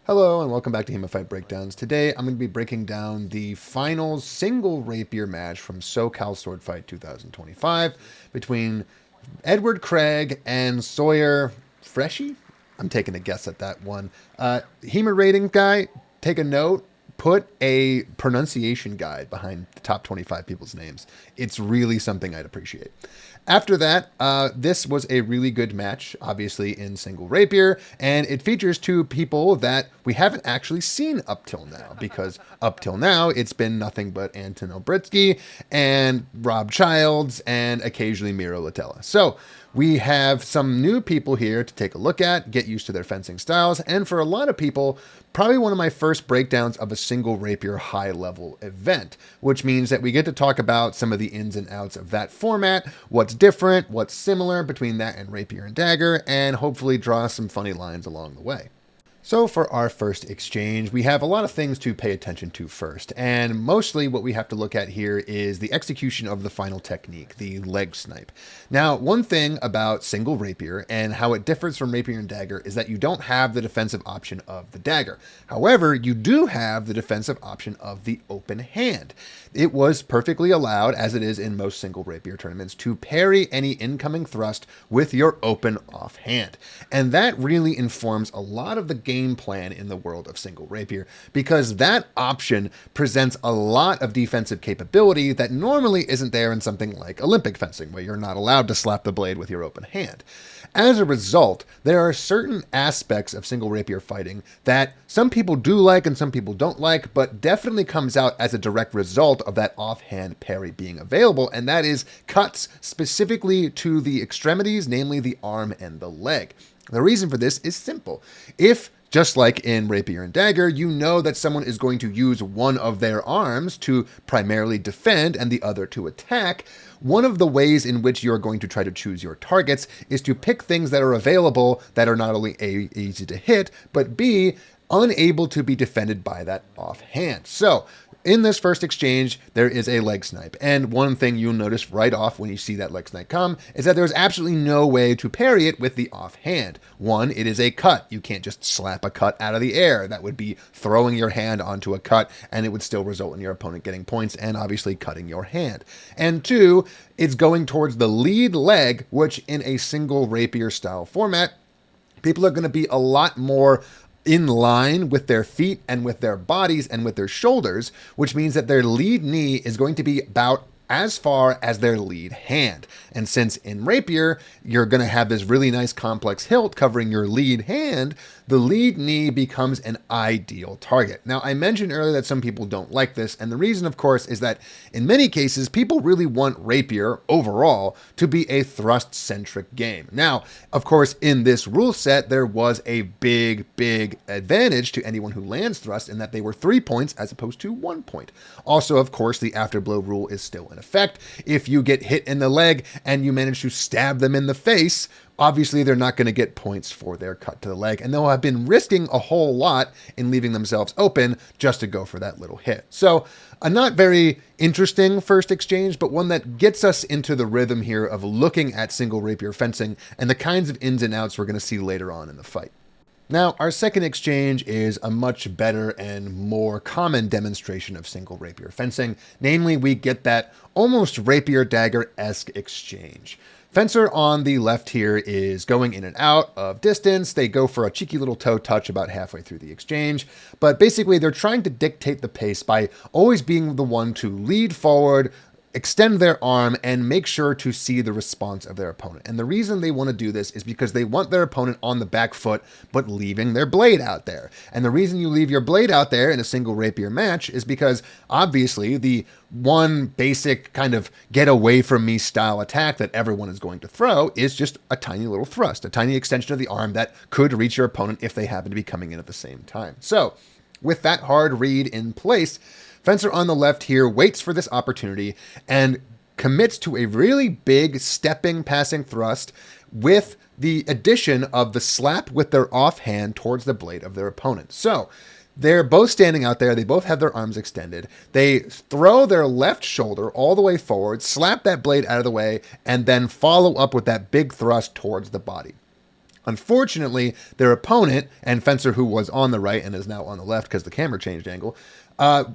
Hello and welcome back to HEMAFightBreakdowns. Today I'm going to be breaking down the final single rapier match from Socal Sword Fight 2025 between Edward Craig and Sawyer Freschi. I'm taking a guess at that one. HEMA rating guy, take a note. Put a pronunciation guide behind the top 25 people's names. It's really something I'd appreciate. After that, this was a really good match, obviously in single rapier, and it features two people that we haven't actually seen up till now, because up till now, it's been nothing but Anton Obritsky and Rob Childs and occasionally Miro Latella. So we have some new people here to take a look at, get used to their fencing styles, and for a lot of people, probably one of my first breakdowns of a single rapier high-level event, which means that we get to talk about some of the ins and outs of that format, what's different, what's similar between that and rapier and dagger, and hopefully draw some funny lines along the way. So for our first exchange, we have a lot of things to pay attention to first, and mostly what we have to look at here is the execution of the final technique, the leg snipe. Now, one thing about single rapier and how it differs from rapier and dagger is that you don't have the defensive option of the dagger. However, you do have the defensive option of the open hand. It was perfectly allowed, as it is in most single rapier tournaments, to parry any incoming thrust with your open offhand. And that really informs a lot of the game plan in the world of single rapier, because that option presents a lot of defensive capability that normally isn't there in something like Olympic fencing, where you're not allowed to slap the blade with your open hand. As a result, there are certain aspects of single rapier fighting that some people do like and some people don't like, but definitely comes out as a direct result of that offhand parry being available, and that is cuts specifically to the extremities, namely the arm and the leg. The reason for this is simple. If, just like in rapier and dagger, you know that someone is going to use one of their arms to primarily defend and the other to attack, one of the ways in which you're going to try to choose your targets is to pick things that are available that are not only A, easy to hit, but B, unable to be defended by that offhand. So in this first exchange, there is a leg snipe. And one thing you'll notice right off when you see that leg snipe come is that there's absolutely no way to parry it with the offhand. One, it is a cut. You can't just slap a cut out of the air. That would be throwing your hand onto a cut, and it would still result in your opponent getting points and obviously cutting your hand. And two, it's going towards the lead leg, which in a single rapier style format, people are going to be a lot more in line with their feet and with their bodies and with their shoulders, which means that their lead knee is going to be about as far as their lead hand. And since in rapier, you're going to have this really nice complex hilt covering your lead hand, the lead knee becomes an ideal target. Now, I mentioned earlier that some people don't like this, and the reason, of course, is that in many cases, people really want rapier overall to be a thrust-centric game. Now, of course, in this rule set, there was a big advantage to anyone who lands thrust in that they were 3 points as opposed to 1 point. Also, of course, the afterblow rule is still in effect. If you get hit in the leg and you manage to stab them in the face, obviously they're not going to get points for their cut to the leg, and they'll have been risking a whole lot in leaving themselves open just to go for that little hit. So a not very interesting first exchange, but one that gets us into the rhythm here of looking at single rapier fencing and the kinds of ins and outs we're going to see later on in the fight. Now, our second exchange is a much better and more common demonstration of single rapier fencing. Namely, we get that almost rapier-dagger-esque exchange. Fencer on the left here is going in and out of distance. They go for a cheeky little toe touch about halfway through the exchange. But basically, they're trying to dictate the pace by always being the one to lead forward, extend their arm, and make sure to see the response of their opponent. And the reason they want to do this is because they want their opponent on the back foot, but leaving their blade out there. And the reason you leave your blade out there in a single rapier match is because obviously the one basic kind of get away from me style attack that everyone is going to throw is just a tiny little thrust, a tiny extension of the arm that could reach your opponent if they happen to be coming in at the same time. So with that hard read in place, Fencer on the left here waits for this opportunity and commits to a really big stepping passing thrust with the addition of the slap with their offhand towards the blade of their opponent. So they're both standing out there. They both have their arms extended. They throw their left shoulder all the way forward, slap that blade out of the way, and then follow up with that big thrust towards the body. Unfortunately, their opponent, and fencer who was on the right and is now on the left because the camera changed angle,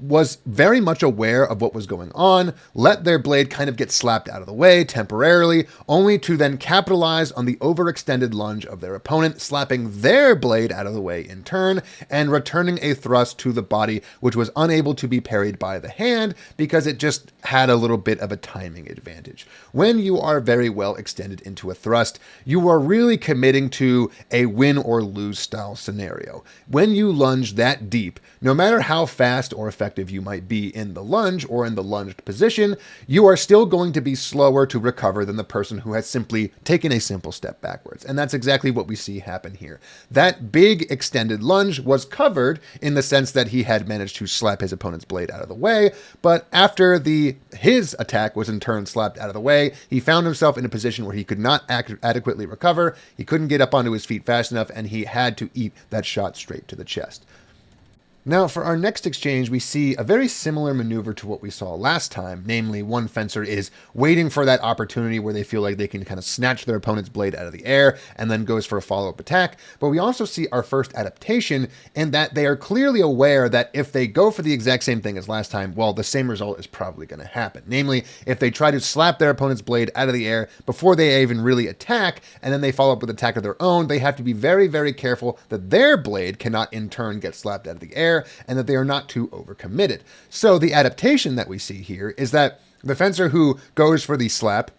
was very much aware of what was going on, let their blade kind of get slapped out of the way temporarily, only to then capitalize on the overextended lunge of their opponent, slapping their blade out of the way in turn, and returning a thrust to the body, which was unable to be parried by the hand because it just had a little bit of a timing advantage. When you are very well extended into a thrust, you are really committing to a win or lose style scenario. When you lunge that deep, no matter how fast or effective you might be in the lunge or in the lunged position, you are still going to be slower to recover than the person who has simply taken a simple step backwards. And that's exactly what we see happen here. That big extended lunge was covered in the sense that he had managed to slap his opponent's blade out of the way, but after his attack was in turn slapped out of the way, he found himself in a position where he could not adequately recover, he couldn't get up onto his feet fast enough, and he had to eat that shot straight to the chest. Now, for our next exchange, we see a very similar maneuver to what we saw last time, namely one fencer is waiting for that opportunity where they feel like they can kind of snatch their opponent's blade out of the air and then goes for a follow-up attack. But we also see our first adaptation in that they are clearly aware that if they go for the exact same thing as last time, well, the same result is probably going to happen. Namely, if they try to slap their opponent's blade out of the air before they even really attack, and then they follow up with an attack of their own, they have to be very, very careful that their blade cannot in turn get slapped out of the air, and that they are not too overcommitted. So the adaptation that we see here is that the fencer who goes for the slap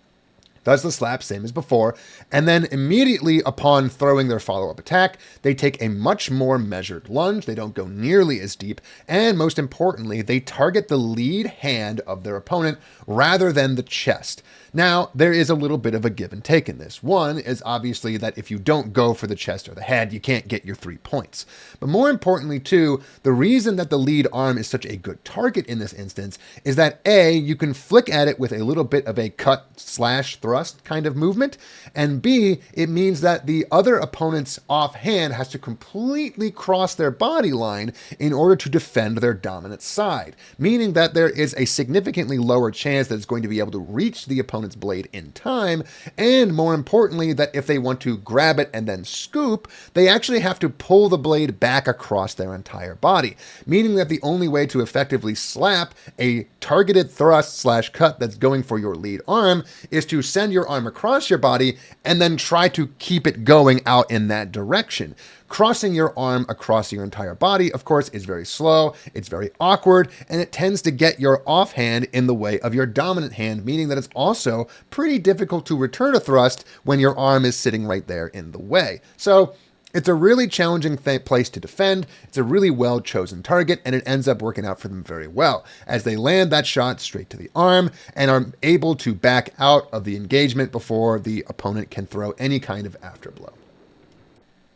does the slap, same as before, and then immediately upon throwing their follow-up attack, they take a much more measured lunge, they don't go nearly as deep, and most importantly, they target the lead hand of their opponent rather than the chest. Now, there is a little bit of a give and take in this. One is obviously that if you don't go for the chest or the head, you can't get your 3 points. But more importantly, too, the reason that the lead arm is such a good target in this instance is that A, you can flick at it with a little bit of a cut/thrust kind of movement, and B, it means that the other opponent's offhand has to completely cross their body line in order to defend their dominant side, meaning that there is a significantly lower chance that it's going to be able to reach the opponent's blade in time, and more importantly, that if they want to grab it and then scoop, they actually have to pull the blade back across their entire body, meaning that the only way to effectively slap a targeted thrust/cut that's going for your lead arm is to send your arm across your body and then try to keep it going out in that direction. Crossing your arm across your entire body, of course, is very slow, it's very awkward, and it tends to get your offhand in the way of your dominant hand, meaning that it's also pretty difficult to return a thrust when your arm is sitting right there in the way. So it's a really challenging place to defend, it's a really well-chosen target, and it ends up working out for them very well, as they land that shot straight to the arm and are able to back out of the engagement before the opponent can throw any kind of afterblow.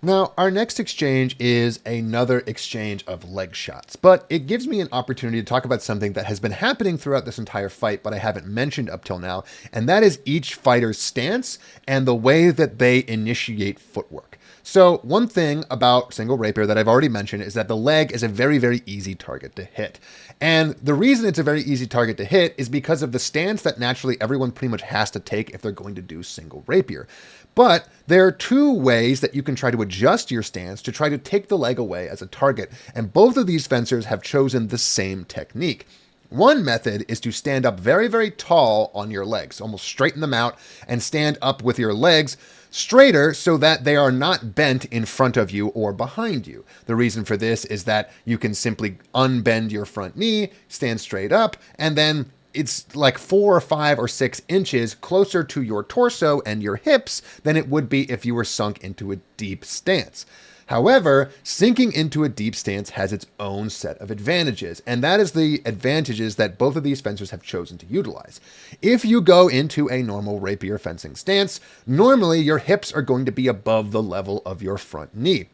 Now, our next exchange is another exchange of leg shots, but it gives me an opportunity to talk about something that has been happening throughout this entire fight, but I haven't mentioned up till now, and that is each fighter's stance and the way that they initiate footwork. So one thing about single rapier that I've already mentioned is that the leg is a very, very easy target to hit. And the reason it's a very easy target to hit is because of the stance that naturally everyone pretty much has to take if they're going to do single rapier. But there are 2 ways that you can try to adjust your stance to try to take the leg away as a target, and both of these fencers have chosen the same technique. One method is to stand up very, very tall on your legs, almost straighten them out and stand up with your legs straighter so that they are not bent in front of you or behind you. The reason for this is that you can simply unbend your front knee, stand straight up, and then it's like 4 or 5 or 6 inches closer to your torso and your hips than it would be if you were sunk into a deep stance. However, sinking into a deep stance has its own set of advantages, and that is the advantages that both of these fencers have chosen to utilize. If you go into a normal rapier fencing stance, normally your hips are going to be above the level of your front knee.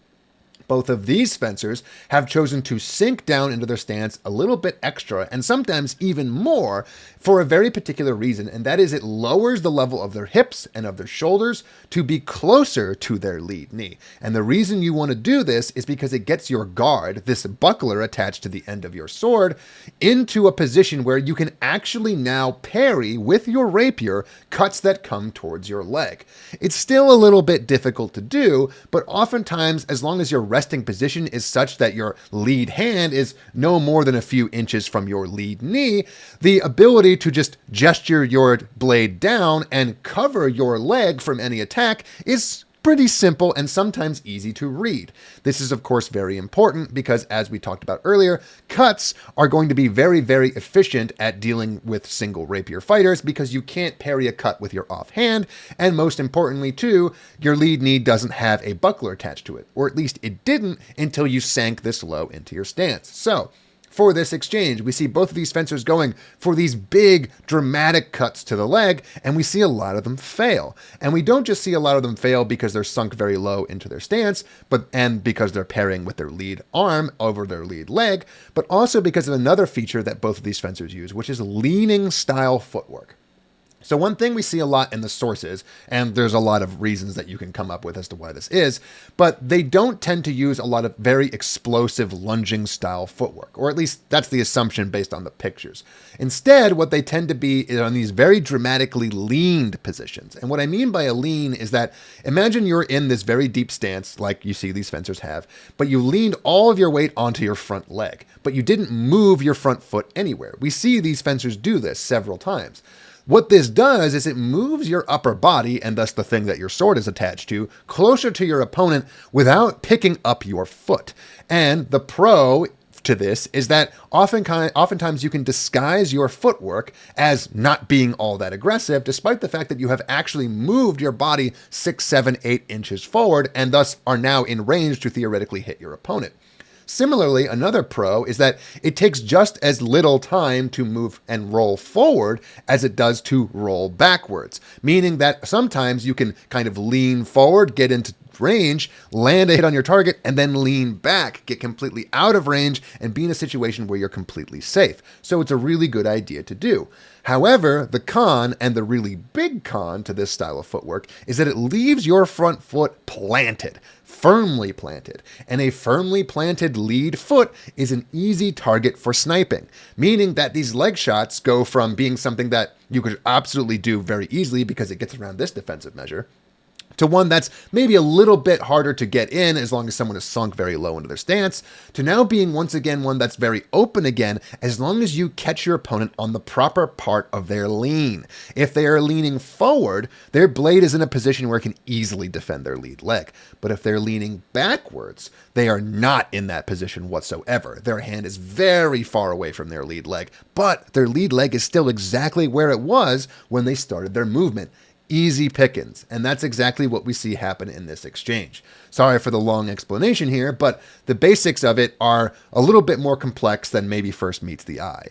both of these fencers have chosen to sink down into their stance a little bit extra, and sometimes even more, for a very particular reason, and that is it lowers the level of their hips and of their shoulders to be closer to their lead knee. And the reason you want to do this is because it gets your guard, this buckler attached to the end of your sword, into a position where you can actually now parry with your rapier cuts that come towards your leg. It's still a little bit difficult to do, but oftentimes, as long as your resting position is such that your lead hand is no more than a few inches from your lead knee, the ability to just gesture your blade down and cover your leg from any attack is pretty simple and sometimes easy to read. This is, of course, very important because, as we talked about earlier, cuts are going to be very, very efficient at dealing with single rapier fighters because you can't parry a cut with your offhand, and most importantly, too, your lead knee doesn't have a buckler attached to it, or at least it didn't until you sank this low into your stance. So, for this exchange, we see both of these fencers going for these big, dramatic cuts to the leg, and we see a lot of them fail. And we don't just see a lot of them fail because they're sunk very low into their stance, and because they're parrying with their lead arm over their lead leg, but also because of another feature that both of these fencers use, which is leaning style footwork. So one thing we see a lot in the sources, and there's a lot of reasons that you can come up with as to why this is, but they don't tend to use a lot of very explosive lunging style footwork, or at least that's the assumption based on the pictures. Instead, what they tend to be is on these very dramatically leaned positions. And what I mean by a lean is that imagine you're in this very deep stance, like you see these fencers have, but you leaned all of your weight onto your front leg, but you didn't move your front foot anywhere. We see these fencers do this several times. What this does is it moves your upper body, and thus the thing that your sword is attached to, closer to your opponent without picking up your foot. And the pro to this is that oftentimes you can disguise your footwork as not being all that aggressive, despite the fact that you have actually moved your body 6, 7, 8 inches forward, and thus are now in range to theoretically hit your opponent. Similarly, another pro is that it takes just as little time to move and roll forward as it does to roll backwards, meaning that sometimes you can kind of lean forward, get into range, land a hit on your target, and then lean back, get completely out of range, and be in a situation where you're completely safe. So it's a really good idea to do. However, the con, and the really big con to this style of footwork, is that it leaves your front foot planted, firmly planted, and a firmly planted lead foot is an easy target for sniping, meaning that these leg shots go from being something that you could absolutely do very easily because it gets around this defensive measure, to one that's maybe a little bit harder to get in as long as someone is sunk very low into their stance, to now being once again one that's very open again as long as you catch your opponent on the proper part of their lean. If they are leaning forward, their blade is in a position where it can easily defend their lead leg. But if they're leaning backwards, they are not in that position whatsoever. Their hand is very far away from their lead leg, but their lead leg is still exactly where it was when they started their movement. Easy pickings, and that's exactly what we see happen in this exchange. Sorry for the long explanation here, but the basics of it are a little bit more complex than maybe first meets the eye.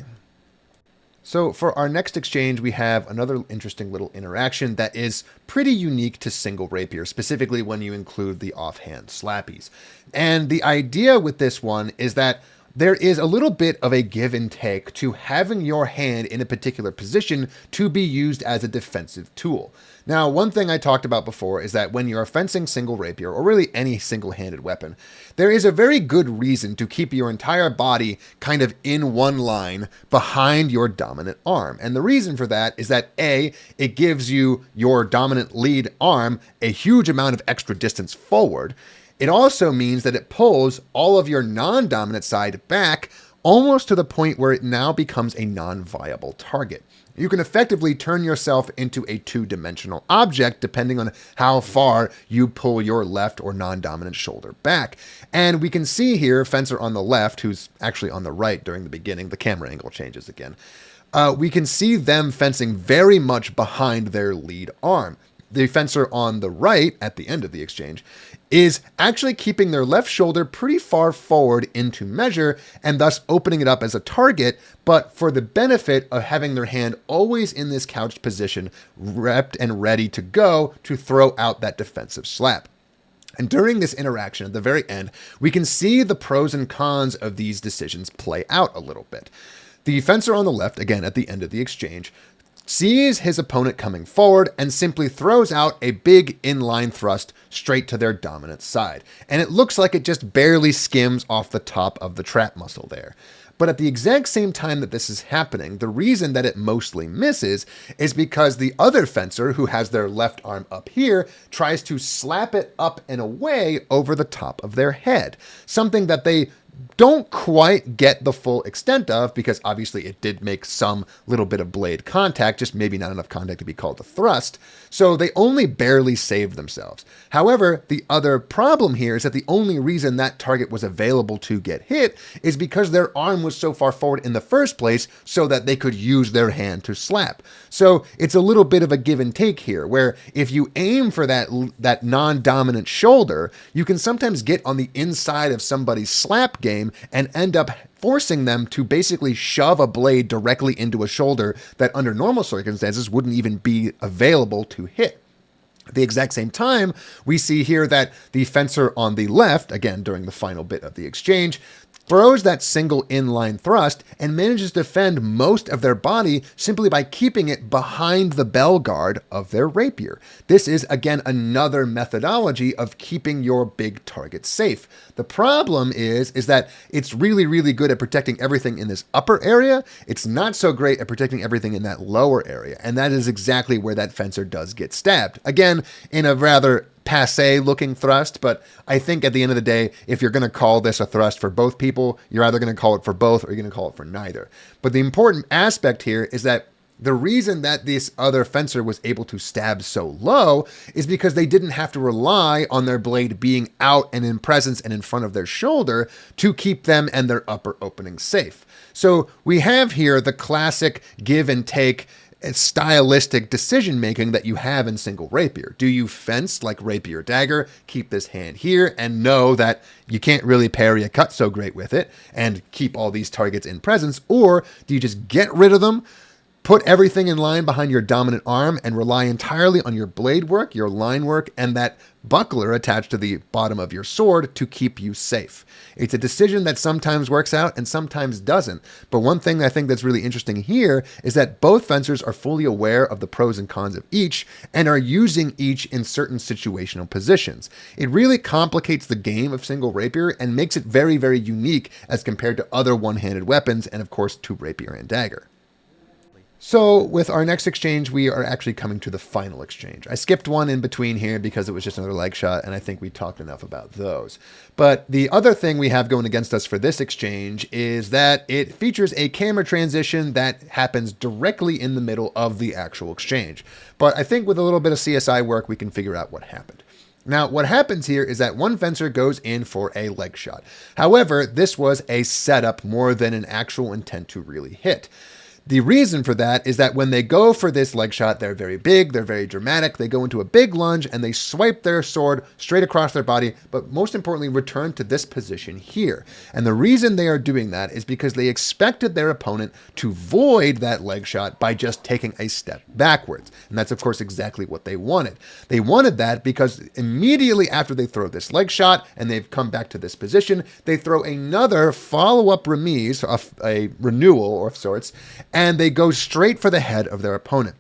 So for our next exchange, we have another interesting little interaction that is pretty unique to single rapier, specifically when you include the offhand slappies. And the idea with this one is that there is a little bit of a give and take to having your hand in a particular position to be used as a defensive tool. Now, one thing I talked about before is that when you're fencing single rapier, or really any single-handed weapon, there is a very good reason to keep your entire body kind of in one line behind your dominant arm. And the reason for that is that A, it gives you your dominant lead arm a huge amount of extra distance forward. It also means that it pulls all of your non-dominant side back almost to the point where it now becomes a non-viable target. You can effectively turn yourself into a two-dimensional object depending on how far you pull your left or non-dominant shoulder back. And we can see here, fencer on the left, who's actually on the right during the beginning, the camera angle changes again. We can see them fencing very much behind their lead arm. The fencer on the right, at the end of the exchange, is actually keeping their left shoulder pretty far forward into measure and thus opening it up as a target, but for the benefit of having their hand always in this couched position, repped and ready to go to throw out that defensive slap. And during this interaction at the very end, we can see the pros and cons of these decisions play out a little bit. The fencer on the left, again at the end of the exchange, sees his opponent coming forward and simply throws out a big inline thrust straight to their dominant side. And it looks like it just barely skims off the top of the trap muscle there. But at the exact same time that this is happening, the reason that it mostly misses is because the other fencer, who has their left arm up here, tries to slap it up and away over the top of their head. Something that they don't quite get the full extent of, because obviously it did make some little bit of blade contact, just maybe not enough contact to be called a thrust. So they only barely saved themselves. However, the other problem here is that the only reason that target was available to get hit is because their arm was so far forward in the first place so that they could use their hand to slap. So it's a little bit of a give and take here, where if you aim for that non-dominant shoulder, you can sometimes get on the inside of somebody's slap game and end up forcing them to basically shove a blade directly into a shoulder that under normal circumstances wouldn't even be available to hit. At the exact same time, we see here that the fencer on the left, again during the final bit of the exchange, throws that single inline thrust and manages to defend most of their body simply by keeping it behind the bell guard of their rapier. This is, again, another methodology of keeping your big target safe. The problem is that it's really, really good at protecting everything in this upper area. It's not so great at protecting everything in that lower area, and that is exactly where that fencer does get stabbed. Again, in a rather passe looking thrust, but I think at the end of the day, if you're going to call this a thrust for both people, you're either going to call it for both or you're going to call it for neither. But the important aspect here is that the reason that this other fencer was able to stab so low is because they didn't have to rely on their blade being out and in presence and in front of their shoulder to keep them and their upper opening safe. So we have here the classic give and take stylistic decision making that you have in single rapier. Do you fence like rapier dagger, keep this hand here and know that you can't really parry a cut so great with it and keep all these targets in presence, or do you just get rid of them, put everything in line behind your dominant arm and rely entirely on your blade work, your line work, and that buckler attached to the bottom of your sword to keep you safe? It's a decision that sometimes works out and sometimes doesn't. But one thing I think that's really interesting here is that both fencers are fully aware of the pros and cons of each and are using each in certain situational positions. It really complicates the game of single rapier and makes it very, very unique as compared to other one-handed weapons and, of course, to rapier and dagger. So with our next exchange, we are actually coming to the final exchange. I skipped one in between here because it was just another leg shot, and I think we talked enough about those. But the other thing we have going against us for this exchange is that it features a camera transition that happens directly in the middle of the actual exchange. But I think with a little bit of CSI work, we can figure out what happened. Now, what happens here is that one fencer goes in for a leg shot. However, this was a setup more than an actual intent to really hit. The reason for that is that when they go for this leg shot, they're very big, they're very dramatic, they go into a big lunge and they swipe their sword straight across their body, but most importantly, return to this position here. And the reason they are doing that is because they expected their opponent to void that leg shot by just taking a step backwards. And that's, of course, exactly what they wanted. They wanted that because immediately after they throw this leg shot and they've come back to this position, they throw another follow-up remise, a renewal of sorts, and they go straight for the head of their opponent.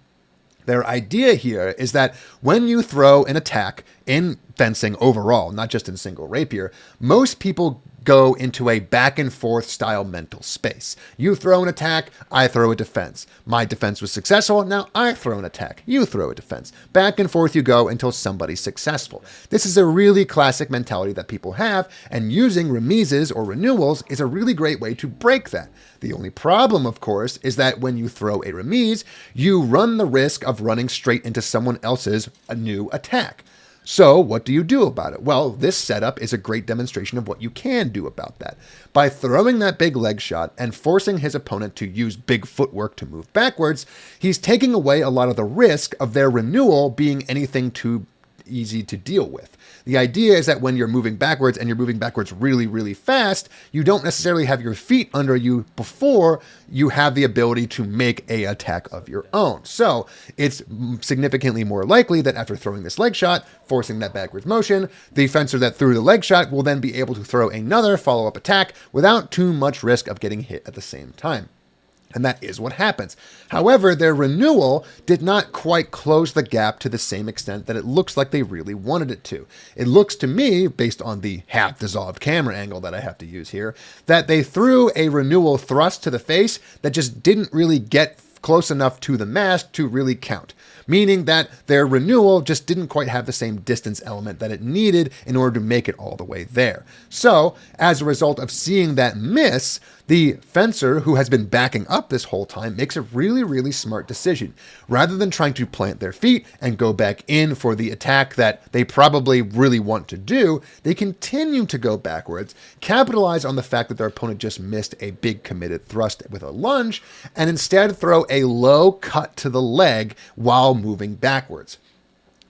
Their idea here is that when you throw an attack in fencing overall, not just in single rapier, most people go into a back and forth style mental space. You throw an attack, I throw a defense. My defense was successful, now I throw an attack. You throw a defense. Back and forth you go until somebody's successful. This is a really classic mentality that people have, and using remises or renewals is a really great way to break that. The only problem, of course, is that when you throw a remise, you run the risk of running straight into someone else's new attack. So what do you do about it? Well, this setup is a great demonstration of what you can do about that. By throwing that big leg shot and forcing his opponent to use big footwork to move backwards, he's taking away a lot of the risk of their renewal being anything too easy to deal with. The idea is that when you're moving backwards and you're moving backwards really, really fast, you don't necessarily have your feet under you before you have the ability to make a attack of your own. So it's significantly more likely that after throwing this leg shot, forcing that backwards motion, the fencer that threw the leg shot will then be able to throw another follow-up attack without too much risk of getting hit at the same time. And that is what happens. However, their renewal did not quite close the gap to the same extent that it looks like they really wanted it to. It looks to me, based on the half-dissolved camera angle that I have to use here, that they threw a renewal thrust to the face that just didn't really get close enough to the mask to really count. Meaning that their renewal just didn't quite have the same distance element that it needed in order to make it all the way there. So, as a result of seeing that miss, the fencer, who has been backing up this whole time, makes a really, really smart decision. Rather than trying to plant their feet and go back in for the attack that they probably really want to do, they continue to go backwards, capitalize on the fact that their opponent just missed a big committed thrust with a lunge, and instead throw a low cut to the leg while moving backwards.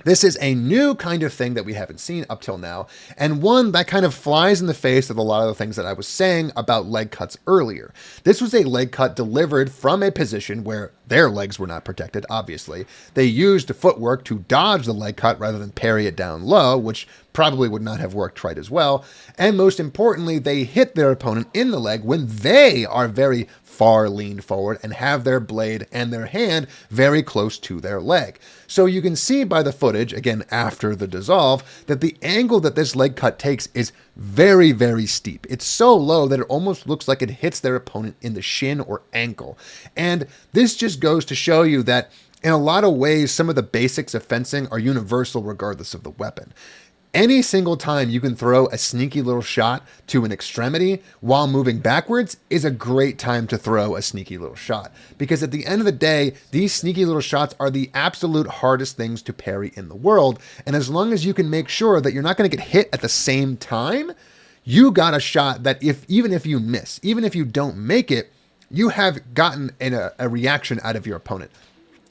This is a new kind of thing that we haven't seen up till now, and one that kind of flies in the face of a lot of the things that I was saying about leg cuts earlier. This was a leg cut delivered from a position where their legs were not protected, obviously. They used footwork to dodge the leg cut rather than parry it down low, which probably would not have worked quite as well. And most importantly, they hit their opponent in the leg when they are very far leaned forward and have their blade and their hand very close to their leg. So you can see by the footage, again after the dissolve, that the angle that this leg cut takes is very, very steep. It's so low that it almost looks like it hits their opponent in the shin or ankle. And this just goes to show you that in a lot of ways, some of the basics of fencing are universal regardless of the weapon. Any single time you can throw a sneaky little shot to an extremity while moving backwards is a great time to throw a sneaky little shot. Because at the end of the day, these sneaky little shots are the absolute hardest things to parry in the world. And as long as you can make sure that you're not going to get hit at the same time, you got a shot that even if you miss, even if you don't make it, you have gotten a reaction out of your opponent.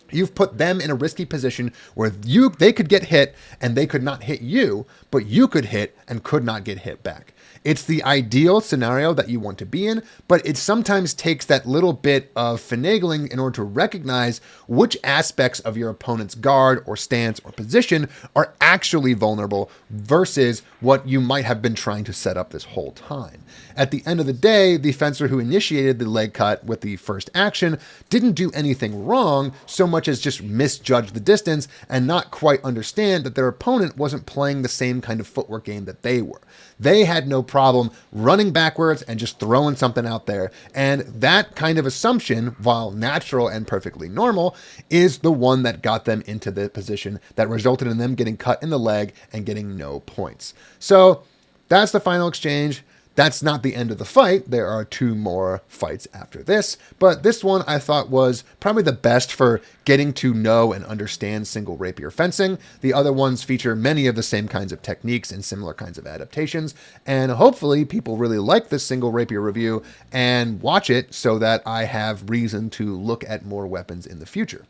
You've put them in a risky position where they could get hit and they could not hit you, but you could hit and could not get hit back. It's the ideal scenario that you want to be in, but it sometimes takes that little bit of finagling in order to recognize which aspects of your opponent's guard or stance or position are actually vulnerable versus what you might have been trying to set up this whole time. At the end of the day, the fencer who initiated the leg cut with the first action didn't do anything wrong so much as just misjudge the distance and not quite understand that their opponent wasn't playing the same kind of footwork game that they were. They had no problem running backwards and just throwing something out there. And that kind of assumption, while natural and perfectly normal, is the one that got them into the position that resulted in them getting cut in the leg and getting no points. So that's the final exchange. That's not the end of the fight. There are two more fights after this, but this one I thought was probably the best for getting to know and understand single rapier fencing. The other ones feature many of the same kinds of techniques and similar kinds of adaptations, and hopefully people really like this single rapier review and watch it so that I have reason to look at more weapons in the future.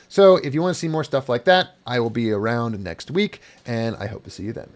So if you want to see more stuff like that, I will be around next week, and I hope to see you then.